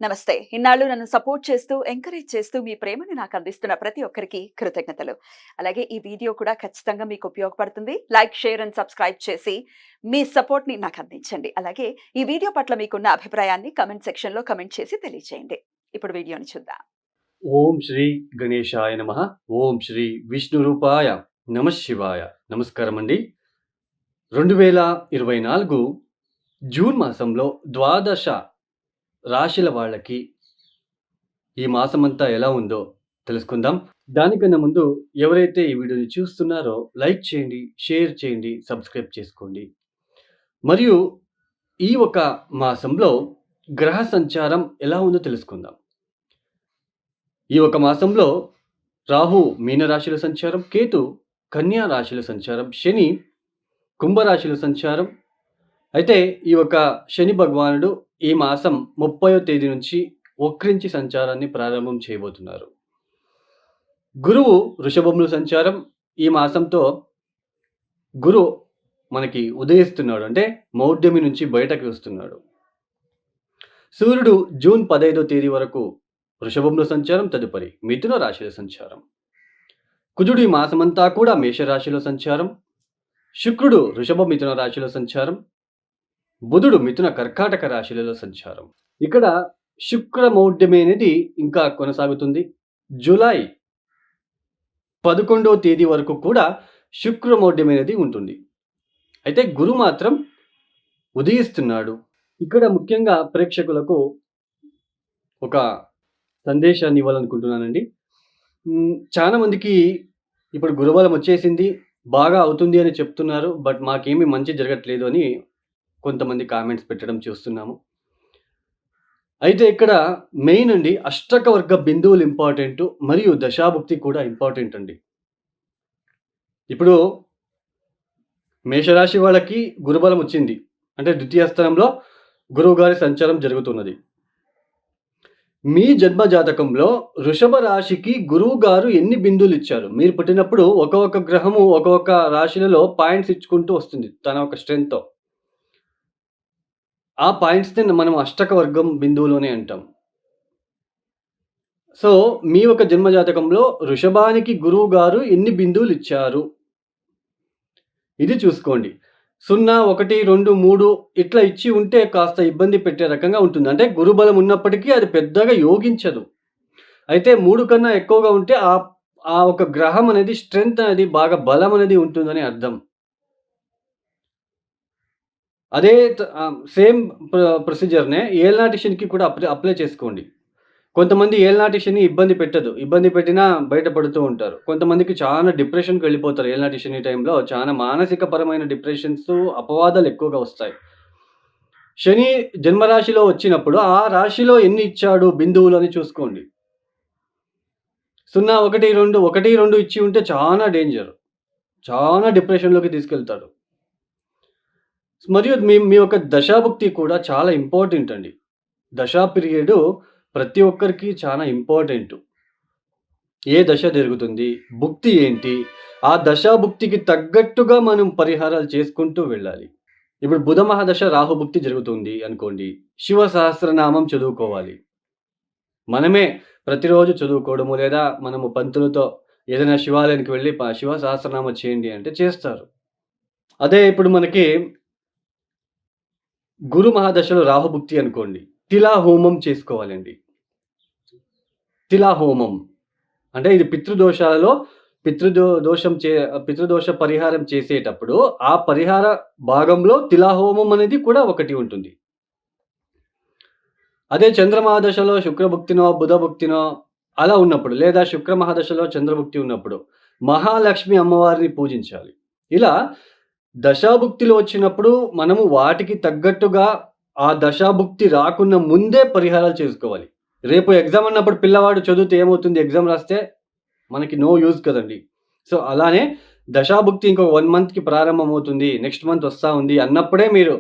నమస్తే. ఇన్నాళ్ళు నన్ను సపోర్ట్ చేస్తూ, ఎంకరేజ్ చేస్తూ మీ ప్రేమని నాకు అందిస్తున్న ప్రతి ఒక్కరికి కృతజ్ఞతలు. అలాగే ఈ వీడియో కూడా ఖచ్చితంగా మీకు ఉపయోగపడుతుంది. లైక్, షేర్ అండ్ సబ్స్క్రైబ్ చేసి మీ సపోర్ట్‌ని నాకు అందించండి. అలాగే ఈ వీడియో పట్ల మీకున్న అభిప్రాయాన్ని కామెంట్ సెక్షన్‌లో కామెంట్ చేసి తెలియజేయండి. ఇప్పుడు వీడియోని చూద్దాం. ఓం శ్రీ గణేశాయ నమః. ఓం శ్రీ విష్ణురూపాయ నమః శివాయ. నమస్కారమండి. 2024 జూన్ మాసంలో ద్వాదశ రాశుల వాళ్ళకి ఈ మాసమంతా ఎలా ఉందో తెలుసుకుందాం. దానికన్నా ముందు ఎవరైతే ఈ వీడియోని చూస్తున్నారో లైక్ చేయండి, షేర్ చేయండి, సబ్స్క్రైబ్ చేసుకోండి. మరియు ఈ ఒక మాసంలో గ్రహ సంచారం ఎలా ఉందో తెలుసుకుందాం. ఈ ఒక మాసంలో రాహు మీనరాశిలో సంచారం, కేతు కన్యా రాశిలో సంచారం, శని కుంభరాశిలో సంచారం. అయితే ఈ ఒక శని భగవానుడు ఈ మాసం 30వ తేదీ నుంచి వక్రించి సంచారాన్ని ప్రారంభం చేయబోతున్నారు. గురువు వృషభంలో సంచారం. ఈ మాసంతో గురు మనకి ఉదయిస్తున్నాడు, అంటే మౌఢ్యమి నుంచి బయటకి వస్తున్నాడు. సూర్యుడు జూన్ 15వ తేదీ వరకు వృషభంలో సంచారం, తదుపరి మిథున రాశిలో సంచారం. కుజుడు ఈ మాసమంతా కూడా మేషరాశిలో సంచారం. శుక్రుడు వృషభ మిథున రాశిలో సంచారం. బుధుడు మిథున కర్కాటక రాశిలలో సంచారం. ఇక్కడ శుక్ర మౌఢ్యమి అనేది ఇంకా కొనసాగుతుంది. జూలై 11వ తేదీ వరకు కూడా శుక్ర మౌఢ్యం అనేది ఉంటుంది. అయితే గురు మాత్రం ఉదయిస్తున్నాడు. ఇక్కడ ముఖ్యంగా ప్రేక్షకులకు ఒక సందేశాన్ని ఇవ్వాలనుకుంటున్నానండి. చాలా మందికి ఇప్పుడు గురుబలం వచ్చేసింది, బాగా అవుతుంది అని చెప్తున్నారు. బట్ మాకేమీ మంచి జరగట్లేదు అని కొంతమంది కామెంట్స్ పెట్టడం చూస్తున్నాము. అయితే ఇక్కడ మెయిన్ అండి, అష్టక వర్గ బిందువులు ఇంపార్టెంట్, మరియు దశాభుక్తి కూడా ఇంపార్టెంట్ అండి. ఇప్పుడు మేషరాశి వాళ్ళకి గురుబలం వచ్చింది, అంటే ద్వితీయ స్థానంలో గురువు గారి సంచారం జరుగుతున్నది. మీ జన్మ జాతకంలో వృషభ రాశికి గురువు గారు ఎన్ని బిందువులు ఇచ్చారు? మీరు పుట్టినప్పుడు ఒక్కొక్క గ్రహము ఒక్కొక్క రాశులలో పాయింట్స్ ఇచ్చుకుంటూ వస్తుంది తన ఒక స్ట్రెంగ్త్‌తో. ఆ పాయింట్స్‌ని మనం అష్టక వర్గం బిందువులు అంటాం. సో, మీ యొక్క జన్మ జాతకంలో వృషభానికి గురువు గారు ఎన్ని బిందువులు ఇచ్చారు? ఇది చూసుకోండి. 0, 1, 2, 3 ఇట్లా ఇచ్చి ఉంటే కాస్త ఇబ్బంది పెట్టే రకంగా ఉంటుంది. అంటే గురుబలం ఉన్నప్పటికీ అది పెద్దగా యోగించదు. అయితే 3 కన్నా ఎక్కువగా ఉంటే ఆ ఒక గ్రహం అనేది స్ట్రెంగ్త్ అనేది బాగా బలం అనేది ఉంటుందని అర్థం. అదే సేమ్ ప్రొసీజర్‌నే ఏలినాటి శనికి కూడా అప్లై చేసుకోండి. కొంతమంది ఏలినాటి శని ఇబ్బంది పెట్టదు. ఇబ్బంది పెట్టినా బయటపడుతూ ఉంటారు. కొంతమందికి చాలా డిప్రెషన్‌కి వెళ్ళిపోతారు. ఏలినాటి శని టైంలో చాలా మానసిక పరమైన డిప్రెషన్స్, అపవాదాలు ఎక్కువగా వస్తాయి. శని జన్మరాశిలో వచ్చినప్పుడు ఆ రాశిలో ఎన్ని ఇచ్చాడు బిందువులు అని చూసుకోండి. 0, 1, 2, 1, 2 ఇచ్చి ఉంటే చాలా డేంజర్. చాలా డిప్రెషన్‌లోకి తీసుకెళ్తాడు. మరియు మీ యొక్క దశాభుక్తి కూడా చాలా ఇంపార్టెంట్ అండి. దశా పీరియడు ప్రతి ఒక్కరికి చాలా ఇంపార్టెంటు. ఏ దశ జరుగుతుంది? భుక్తి ఏంటి? ఆ దశాభుక్తికి తగ్గట్టుగా మనం పరిహారాలు చేసుకుంటూ వెళ్ళాలి. ఇప్పుడు బుధ మహాదశ రాహుభుక్తి జరుగుతుంది అనుకోండి. శివ సహస్రనామం చదువుకోవాలి. మనమే ప్రతిరోజు చదువుకోవడము, లేదా మనము పంతులతో ఏదైనా శివాలయానికి వెళ్ళి శివ సహస్రనామం చేయండి అంటే చేస్తారు. అదే ఇప్పుడు మనకి గురు మహాదశలో రాహుభుక్తి అనుకోండి. తిలా హోమం చేసుకోవాలండి. తిలా హోమం అంటే ఇది పితృదోషాలలో పితృదోష పరిహారం చేసేటప్పుడు ఆ పరిహార భాగంలో తిలా హోమం అనేది కూడా ఒకటి ఉంటుంది. అదే చంద్రమహాదశలో శుక్రభుక్తినో, బుధభుక్తినో అలా ఉన్నప్పుడు, లేదా శుక్ర మహాదశలో చంద్రభుక్తి ఉన్నప్పుడు మహాలక్ష్మి అమ్మవారిని పూజించాలి. ఇలా దశాభుక్తిలో వచ్చినప్పుడు మనము వాటికి తగ్గట్టుగా ఆ దశాభుక్తి రాకున్న ముందే పరిహారాలు చేసుకోవాలి. రేపు ఎగ్జామ్ అన్నప్పుడు పిల్లవాడు చదివితే ఏమవుతుంది? ఎగ్జామ్ రాస్తే మనకి నో యూజ్ కదండీ. సో, అలానే దశాభుక్తి ఇంకొక 1 మంత్‌కి ప్రారంభమవుతుంది, నెక్స్ట్ మంత్ వస్తా ఉంది అన్నప్పుడే మీరు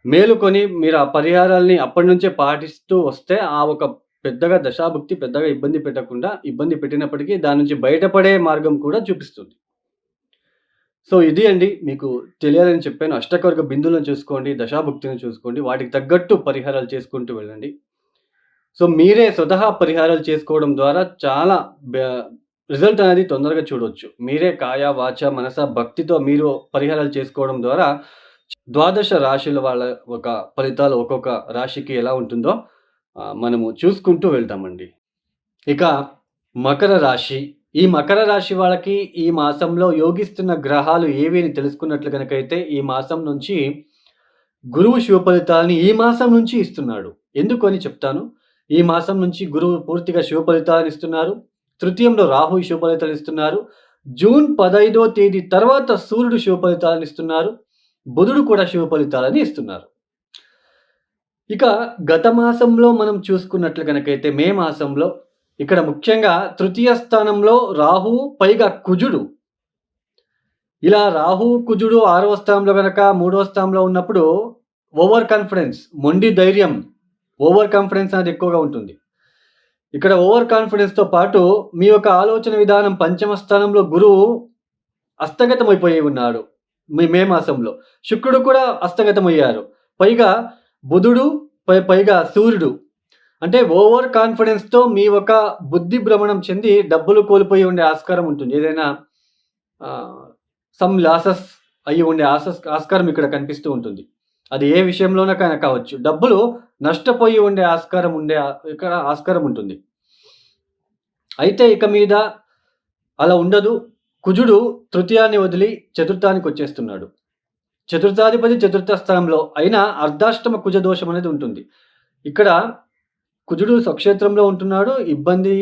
మేలుకొని మీరు ఆ పరిహారాల్ని అప్పటి నుంచే పాటిస్తూ వస్తే ఆ ఒక పెద్దగా దశాభుక్తి పెద్దగా ఇబ్బంది పెట్టినప్పటికీ దాని నుంచి బయటపడే మార్గం కూడా చూపిస్తుంది. సో, ఇది అండి మీకు తెలియాలని చెప్పాను. అష్టకవర్గ బిందువులను చూసుకోండి, దశాభుక్తిని చూసుకోండి. వాటికి తగ్గట్టు పరిహారాలు చేసుకుంటూ వెళ్ళండి. సో, మీరే స్వతహా పరిహారాలు చేసుకోవడం ద్వారా చాలా బ రిజల్ట్ అనేది తొందరగా చూడొచ్చు. మీరే కాయ, వాచ, మనస, భక్తితో మీరు పరిహారాలు చేసుకోవడం ద్వారా ద్వాదశ రాశుల వాళ్ళ ఒక ఫలితాలు ఒక్కొక్క రాశికి ఎలా ఉంటుందో మనము చూసుకుంటూ వెళ్తామండి. ఇక మకర రాశి. ఈ మకర రాశి వాళ్ళకి ఈ మాసంలో యోగిస్తున్న గ్రహాలు ఏవి అని తెలుసుకున్నట్లు గనకైతే ఈ మాసం నుంచి గురువు శుభ ఫలితాలని ఈ మాసం నుంచి ఇస్తున్నాడు. ఎందుకు అని చెప్తాను. ఈ మాసం నుంచి గురువు పూర్తిగా శుభ ఫలితాలను ఇస్తున్నారు. తృతీయంలో రాహు శుభ ఫలితాలు ఇస్తున్నారు. జూన్ 15వ తేదీ తర్వాత సూర్యుడు శుభ ఫలితాలను ఇస్తున్నారు. బుధుడు కూడా శుభ ఫలితాలని ఇస్తున్నారు. ఇక గత మాసంలో మనం చూసుకున్నట్లు గనకైతే మే మాసంలో ఇక్కడ ముఖ్యంగా తృతీయ స్థానంలో రాహువు పైగా కుజుడు. ఇలా రాహువు, కుజుడు 6వ స్థానంలో గనక 3వ స్థానంలో ఉన్నప్పుడు ఓవర్ కాన్ఫిడెన్స్, మొండి ధైర్యం, ఓవర్ కాన్ఫిడెన్స్ అనేది ఎక్కువగా ఉంటుంది. ఇక్కడ ఓవర్ కాన్ఫిడెన్స్‌తో పాటు మీ యొక్క ఆలోచన విధానం పంచమ స్థానంలో గురువు హస్తగతమైపోయి ఉన్నాడు. మీ మే మాసంలో. శుక్రుడు కూడా హస్తగతమయ్యారు. పైగా బుధుడు, పైగా సూర్యుడు. అంటే ఓవర్ కాన్ఫిడెన్స్‌తో మీ ఒక బుద్ధి భ్రమణం చెంది డబ్బులు కోల్పోయి ఉండే ఆస్కారం ఉంటుంది. ఏదైనా సమ్ లాసెస్ అయ్యి ఉండే ఆస్కారం ఇక్కడ కనిపిస్తూ ఉంటుంది. అది ఏ విషయంలోనైనా కావచ్చు. డబ్బులు నష్టపోయి ఉండే ఇక్కడ ఆస్కారం ఉంటుంది. అయితే ఇక మీద అలా ఉండదు. కుజుడు తృతీయాన్ని వదిలి చతుర్థానికి వచ్చేస్తున్నాడు. చతుర్థాధిపతి చతుర్థ స్థానంలో అయినా అర్ధాష్టమ కుజ దోషం అనేది ఉంటుంది. ఇక్కడ కుజుడు స్వక్షేత్రంలో ఉంటున్నాడు. ఇబ్బంది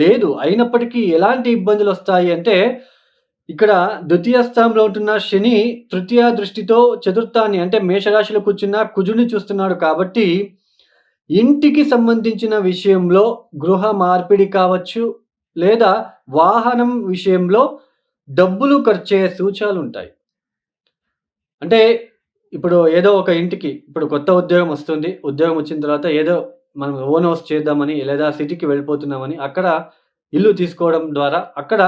లేదు. అయినప్పటికీ ఎలాంటి ఇబ్బందులు వస్తాయి అంటే ఇక్కడ ద్వితీయ స్థానంలో ఉంటున్న శని తృతీయ దృష్టితో చతుర్థాన్ని అంటే మేషరాశిలో కూర్చున్న కుజుడిని చూస్తున్నాడు కాబట్టి ఇంటికి సంబంధించిన విషయంలో గృహ మార్పిడి కావచ్చు లేదా వాహనం విషయంలో డబ్బులు ఖర్చయ్యే సూచనలుంటాయి. అంటే ఇప్పుడు ఏదో ఒక ఇంటికి ఇప్పుడు కొత్త ఉద్యోగం వస్తుంది. ఉద్యోగం వచ్చిన తర్వాత ఏదో మనం ఓన్ హౌస్ చేద్దామని లేదా సిటీకి వెళ్ళిపోతున్నామని అక్కడ ఇల్లు తీసుకోవడం ద్వారా అక్కడ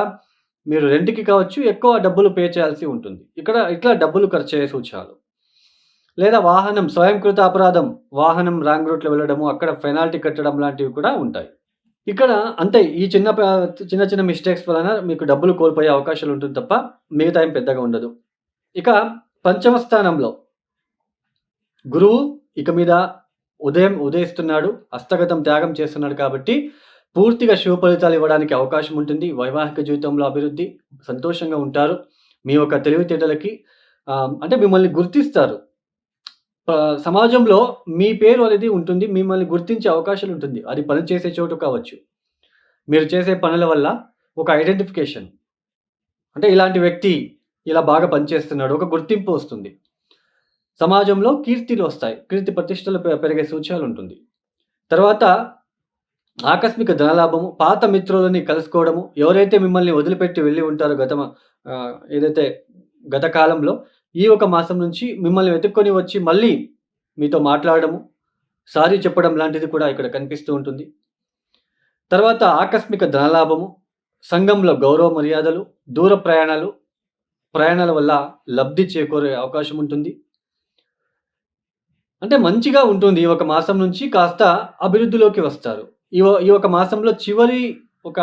మీరు రెంట్‌కి కావచ్చు ఎక్కువ డబ్బులు పే చేయాల్సి ఉంటుంది. ఇక్కడ ఇట్లా డబ్బులు ఖర్చయ్యే సూచనలు. లేదా వాహనం స్వయంకృత అపరాధం, వాహనం రాంగ్ రూట్‌లో వెళ్ళడము, అక్కడ పెనాల్టీ కట్టడం లాంటివి కూడా ఉంటాయి. ఇక్కడ అంతే ఈ చిన్న చిన్న మిస్టేక్స్ వలన మీకు డబ్బులు కోల్పోయే అవకాశాలు ఉంటుంది తప్ప మిగతా ఏం పెద్దగా ఉండదు. ఇక పంచమ స్థానంలో గురువు ఇక మీద ఉదయిస్తున్నాడు. హస్తగతం త్యాగం చేస్తున్నాడు కాబట్టి పూర్తిగా శుభ ఫలితాలు ఇవ్వడానికి అవకాశం ఉంటుంది. వైవాహిక జీవితంలో అభివృద్ధి, సంతోషంగా ఉంటారు. మీ యొక్క తెలివితేటలకి అంటే మిమ్మల్ని గుర్తిస్తారు. సమాజంలో మీ పేరు అనేది ఉంటుంది. మిమ్మల్ని గుర్తించే అవకాశాలు ఉంటుంది. అది పని చేసే చోటు కావచ్చు. మీరు చేసే పనుల వల్ల ఒక ఐడెంటిఫికేషన్. అంటే ఇలాంటి వ్యక్తి ఇలా బాగా పనిచేస్తున్నాడు. ఒక గుర్తింపు వస్తుంది. సమాజంలో కీర్తిలు వస్తాయి. కీర్తి ప్రతిష్టలు పెరిగే సూచనలు ఉంటుంది. తర్వాత ఆకస్మిక ధనలాభము, పాత మిత్రులని కలుసుకోవడము, ఎవరైతే మిమ్మల్ని వదిలిపెట్టి వెళ్ళి ఉంటారో ఏదైతే గత కాలంలో ఈ ఒక మాసం నుంచి మిమ్మల్ని వెతుక్కొని వచ్చి మళ్ళీ మీతో మాట్లాడడము, సారీ చెప్పడం లాంటిది కూడా ఇక్కడ కనిపిస్తూ ఉంటుంది. తర్వాత ఆకస్మిక ధనలాభము, సంఘంలో గౌరవ మర్యాదలు, దూర ప్రయాణాల వల్ల లబ్ధి చేకూరే అవకాశం ఉంటుంది. అంటే మంచిగా ఉంటుంది. ఈ ఒక మాసం నుంచి కాస్త అభివృద్ధిలోకి వస్తారు. ఈ ఒక మాసంలో చివరి ఒక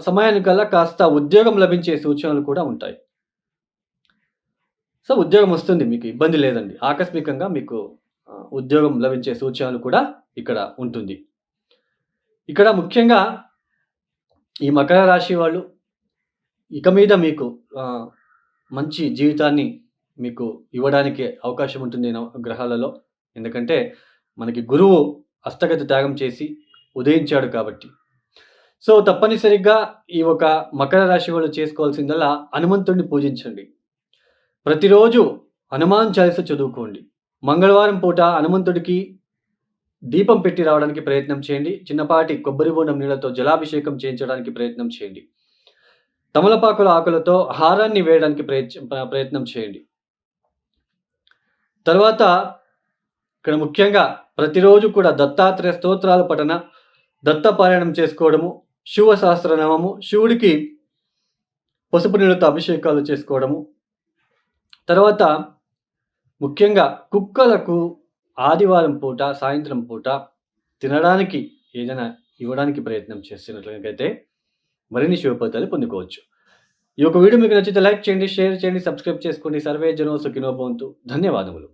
సమయానికల్లా కాస్త ఉద్యోగం లభించే సూచనలు కూడా ఉంటాయి. సో, ఉద్యోగం వస్తుంది. మీకు ఇబ్బంది లేదండి. ఆకస్మికంగా మీకు ఉద్యోగం లభించే సూచనలు కూడా ఇక్కడ ఉంటుంది. ఇక్కడ ముఖ్యంగా ఈ మకర రాశి వాళ్ళు ఇక మీద మీకు మంచి జీవితాన్ని మీకు ఇవ్వడానికి అవకాశం ఉంటుంది గ్రహాలలో. ఎందుకంటే మనకి గురువు హస్తగత త్యాగం చేసి ఉదయించాడు కాబట్టి. సో, తప్పనిసరిగా ఈ ఒక మకర రాశి వాళ్ళు చేసుకోవాల్సిందల్లా హనుమంతుడిని పూజించండి. ప్రతిరోజు హనుమాన్ చాలీసా చదువుకోండి. మంగళవారం పూట హనుమంతుడికి దీపం పెట్టి రావడానికి ప్రయత్నం చేయండి. చిన్నపాటి కొబ్బరి బోండం నీళ్లతో జలాభిషేకం చేయించడానికి ప్రయత్నం చేయండి. తమలపాకుల ఆకులతో హారాన్ని వేయడానికి ప్రయత్నం చేయండి. తర్వాత ఇక్కడ ముఖ్యంగా ప్రతిరోజు కూడా దత్తాత్రేయ స్తోత్రాల పఠన, దత్తపారాయణం చేసుకోవడము, శివ సహస్రనామము, శివుడికి పసుపు నీళ్ళతో అభిషేకాలు చేసుకోవడము. తర్వాత ముఖ్యంగా కుక్కలకు ఆదివారం పూట, సాయంత్రం పూట తినడానికి ఏదైనా ఇవ్వడానికి ప్రయత్నం చేస్తున్నట్లయితే మరిన్ని శుభ ఫలితాలు పొందుకోవచ్చు. ఈ యొక్క వీడియో మీకు నచ్చితే లైక్ చేయండి, షేర్ చేయండి, సబ్స్క్రైబ్ చేసుకోండి. సర్వే జనో సుఖినో భవంతు. ధన్యవాదములు.